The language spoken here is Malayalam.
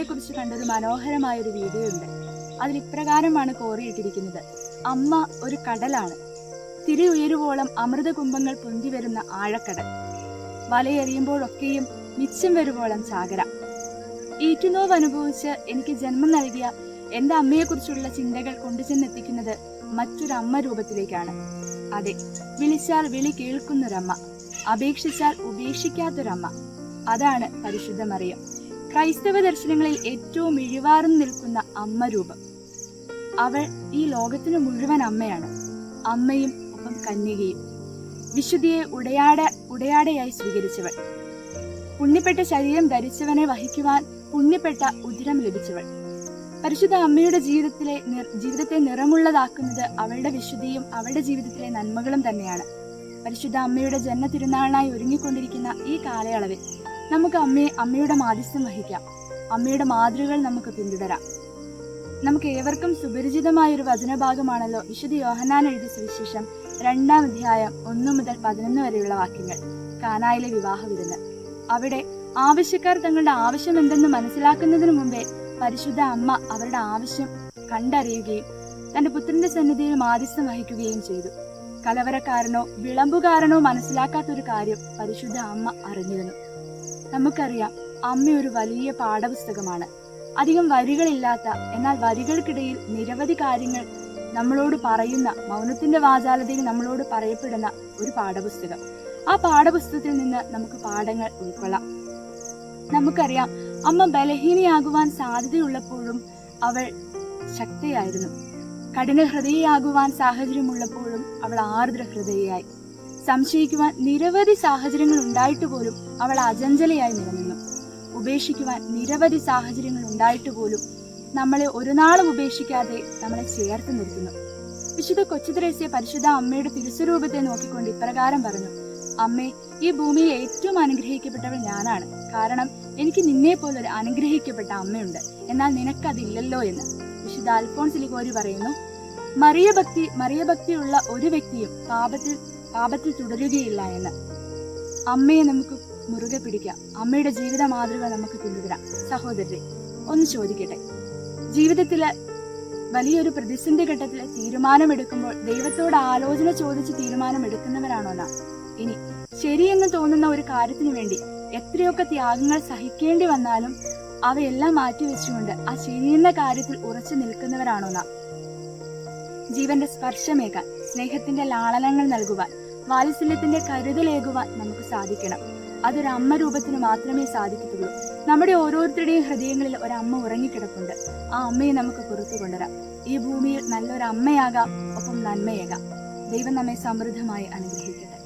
അമ്മയെക്കുറിച്ച് കണ്ടൊരു മനോഹരമായൊരു വീഡിയോ ഉണ്ട്. അതിൽ ഇപ്രകാരമാണ് കോറിയിട്ടിരിക്കുന്നത്: അമ്മ ഒരു കടലാണ്, തിരി ഉയരുവോളം അമൃതകുംഭങ്ങൾ പൊന്തിവരുന്ന ആഴക്കടൽ, വലയെറിയുമ്പോഴൊക്കെയും മിച്ചം വരുവോളം ചാകര. ഈറ്റുനോവ് അനുഭവിച്ച് എനിക്ക് ജന്മം നൽകിയ എന്റെ അമ്മയെക്കുറിച്ചുള്ള ചിന്തകൾ കൊണ്ടുചെന്നെത്തിക്കുന്നത് മറ്റൊരു അമ്മ രൂപത്തിലേക്കാണ്. അതെ, വിളിച്ചാൽ വിളി കേൾക്കുന്നൊരമ്മ, അപേക്ഷിച്ചാൽ ഉപേക്ഷിക്കാത്തൊരമ്മ. അതാണ് പരിശുദ്ധ മറിയം. ക്രൈസ്തവ ദർശനങ്ങളിൽ ഏറ്റവും ഇഴിവാർന്നു നിൽക്കുന്ന അമ്മ രൂപം. അവൾ ഈ ലോകത്തിന് മുഴുവൻ അമ്മയാണ്. അമ്മയും ഒപ്പം കന്യകയും. വിശുദ്ധിയെ ഉടയാടയായി സ്വീകരിച്ചവൾ. പുണ്യപ്പെട്ട ശരീരം ധരിച്ചവനെ വഹിക്കുവാൻ പുണ്യപ്പെട്ട ഉദരം ലഭിച്ചവൾ. പരിശുദ്ധ അമ്മയുടെ ജീവിതത്തെ നിറമുള്ളതാക്കുന്നത് അവളുടെ വിശുദ്ധിയും അവളുടെ ജീവിതത്തിലെ നന്മകളും തന്നെയാണ്. പരിശുദ്ധ അമ്മയുടെ ജന്മ തിരുനാളിനായി ഒരുങ്ങിക്കൊണ്ടിരിക്കുന്ന ഈ കാലയളവിൽ നമുക്ക് അമ്മയുടെ മാധ്യസ്ഥം വഹിക്കാം. അമ്മയുടെ മാതൃകകൾ നമുക്ക് പിന്തുടരാം. നമുക്ക് ഏവർക്കും സുപരിചിതമായൊരു വചനഭാഗമാണല്ലോ വിശുദ്ധ യോഹന്നാൻ എഴുതിയ സുവിശേഷം 2-ാം അധ്യായം 1 മുതൽ 11 വരെയുള്ള വാക്യങ്ങൾ. കാനായിലെ വിവാഹ വിരുന്ന്. അവിടെ ആവശ്യക്കാർ തങ്ങളുടെ ആവശ്യം എന്തെന്ന് മനസ്സിലാക്കുന്നതിനു മുമ്പേ പരിശുദ്ധ അമ്മ അവരുടെ ആവശ്യം കണ്ടറിയുകയും തന്റെ പുത്രന്റെ സന്നിധിയിൽ മാധ്യസ്ഥം വഹിക്കുകയും ചെയ്തു. കലവരക്കാരനോ വിളമ്പുകാരനോ മനസ്സിലാക്കാത്തൊരു കാര്യം പരിശുദ്ധ അമ്മ അറിഞ്ഞിരുന്നു. നമുക്കറിയാം, അമ്മ ഒരു വലിയ പാഠപുസ്തകമാണ്. അധികം വരികളില്ലാത്ത, എന്നാൽ വരികൾക്കിടയിൽ നിരവധി കാര്യങ്ങൾ നമ്മളോട് പറയുന്ന, മൗനത്തിന്റെ വാചാലതയിൽ നമ്മളോട് പറയപ്പെടുന്ന ഒരു പാഠപുസ്തകം. ആ പാഠപുസ്തകത്തിൽ നിന്ന് നമുക്ക് പാഠങ്ങൾ ഉൾക്കൊള്ളാം. നമുക്കറിയാം, അമ്മ ബലഹീനയാകുവാൻ സാധ്യതയുള്ളപ്പോഴും അവൾ ശക്തിയായിരുന്നു. കഠിന ഹൃദയയാകുവാൻ സാഹചര്യമുള്ളപ്പോഴും അവൾ ആർദ്ര ഹൃദയയായി. സംശയിക്കുവാൻ നിരവധി സാഹചര്യങ്ങൾ ഉണ്ടായിട്ട് പോലും അവൾ അചഞ്ചലയായി നിലനിന്നു. ഉപേക്ഷിക്കുവാൻ നിരവധി സാഹചര്യങ്ങൾ ഉണ്ടായിട്ട് പോലും നമ്മളെ ഒരു നാളും ഉപേക്ഷിക്കാതെ നമ്മളെ ചേർത്ത് നിർത്തുന്നു. വിശുദ്ധ കൊച്ചുത്രേസ്യ പരിശുദ്ധ അമ്മയുടെ തിരുസ്വരൂപത്തെ നോക്കിക്കൊണ്ട് ഇപ്രകാരം പറഞ്ഞു: അമ്മേ, ഈ ഭൂമിയിൽ ഏറ്റവും അനുഗ്രഹിക്കപ്പെട്ടവൾ ഞാനാണ്. കാരണം എനിക്ക് നിന്നെ പോലൊരു അനുഗ്രഹിക്കപ്പെട്ട അമ്മയുണ്ട്, എന്നാൽ നിനക്കതില്ലല്ലോ എന്ന്. വിശുദ്ധ അൽഫോൻസ് ലിഗോരി പറയുന്നു: മറിയഭക്തിയുള്ള ഒരു വ്യക്തിയും പാപത്തിൽ തുടരുകയില്ല എന്ന്. അമ്മയെ നമുക്ക് മുറുകെ പിടിക്കാം. അമ്മയുടെ ജീവിത മാതൃക നമുക്ക് പിന്തുടരാം. സഹോദരരെ, ഒന്ന് ചോദിക്കട്ടെ, ജീവിതത്തില് വലിയൊരു പ്രതിസന്ധി ഘട്ടത്തിൽ തീരുമാനമെടുക്കുമ്പോൾ ദൈവത്തോട് ആലോചന ചോദിച്ച് തീരുമാനമെടുക്കുന്നവരാണോ നാം? ഇനി ശരിയെന്ന് തോന്നുന്ന ഒരു കാര്യത്തിനു വേണ്ടി എത്രയൊക്കെ ത്യാഗങ്ങൾ സഹിക്കേണ്ടി വന്നാലും അവയെല്ലാം മാറ്റിവെച്ചുകൊണ്ട് ആ ശരിയെന്ന കാര്യത്തിൽ ഉറച്ചു നിൽക്കുന്നവരാണോ നാം? ജീവന്റെ സ്പർശമേകാൻ, സ്നേഹത്തിന്റെ ലാളനങ്ങൾ നൽകുവാൻ, വാത്സല്യത്തിന്റെ കരുതലേകുവാൻ നമുക്ക് സാധിക്കണം. അതൊരു അമ്മ രൂപത്തിന് മാത്രമേ സാധിക്കത്തുള്ളൂ. നമ്മുടെ ഓരോരുത്തരുടെയും ഹൃദയങ്ങളിൽ ഒരമ്മ ഉറങ്ങിക്കിടപ്പുണ്ട്. ആ അമ്മയെ നമുക്ക് പുറത്തു കൊണ്ടുവരാം. ഈ ഭൂമിയിൽ നല്ലൊരു അമ്മയാകാം, ഒപ്പം നന്മയേകാം. ദൈവം നമ്മെ സമൃദ്ധമായി അനുഗ്രഹിക്കട്ടെ.